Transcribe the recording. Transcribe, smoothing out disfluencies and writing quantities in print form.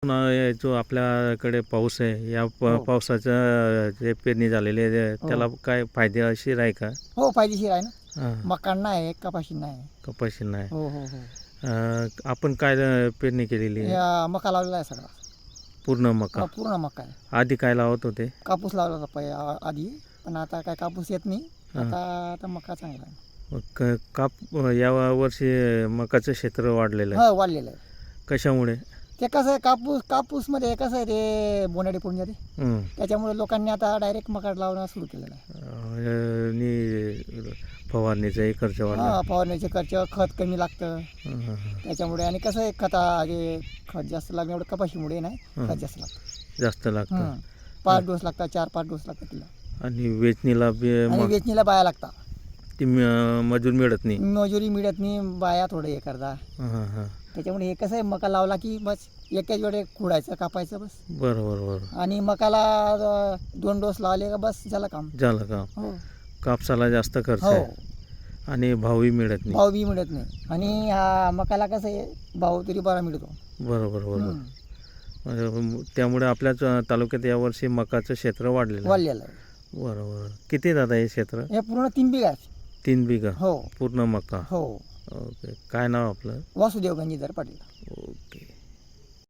पुन्हा जो आपल्याकडे पाऊस आहे या हो. पावसाचं जे पेरणी झालेली आहे त्याला काय फायदेशीर आहे का? हो फायदेशीर आहे ना. हां, मकांना आहे, कपाशींना आहे. कपाशी नाही. हो हो हो. आपण काय पेरणी केलेली आहे? या मका लावलेला आहे सगळा. पूर्ण मका. पूर्ण मका आहे. आधी काय लावत होते? कापूस लावला होता आधी, पण आता काय कापूस येत नाही. आता मका चांगला आहे. मग या वर्षी मकाचं क्षेत्र वाढलेलं आहे. हो वाढलेलं आहे. कशामुळे? ते कसं आहे कापूसमध्ये कसं आहे ते बोंडाळी पडून जाते. हं. त्याच्यामुळे लोकांनी आता डायरेक्ट मका लावणं सुरू केलेलं आहे. आणि फवारणीचाही खर्च वाढला. फवारण्याचे खर्च, खत कमी लागतं हं, हं, हं. त्याच्यामुळे. आणि कसं आहे खत जास्त लागणं एवढं कपाशीमुळे नाही, खत जास्त लागतं. जास्त लागतं. 5 डोस लागतात, 4-5 डोस लागतात तिला. आणि वेचणीला आणि वेचणीला बाया लागतात. ती मजूर मिळत नाही. मजुरी मिळत नाही, बाया थोडं हे करता. हां हां. त्याच्यामुळे हे कसं आहे मका लावला की बस एकाच वेळे खुडायचं, कापायचं बस. बरोबर बरोबर. आणि मकाला 2 डोस लावले का बस झालं काम. झालं का? हो कापसाला जास्त खर्च हो. आहे आणि भावही मिळत नाही. भाव बी मिळत नाही. आणि हा मकाला कसं आहे भाव तरी बरा मिळतो. बरोबर बरोबर. त्यामुळे आपल्या तालुक्यात यावर्षी मकाचं क्षेत्र वाढलेलं आहे. वाढलेलं आहे. बरोबर. किती दादा हे क्षेत्र? हे पूर्ण 3 बिघा आहे. 3 बिघा हो पूर्ण मका. हो. ओके. काय नाव आपलं? वासुदेव गंजीधर पाटील.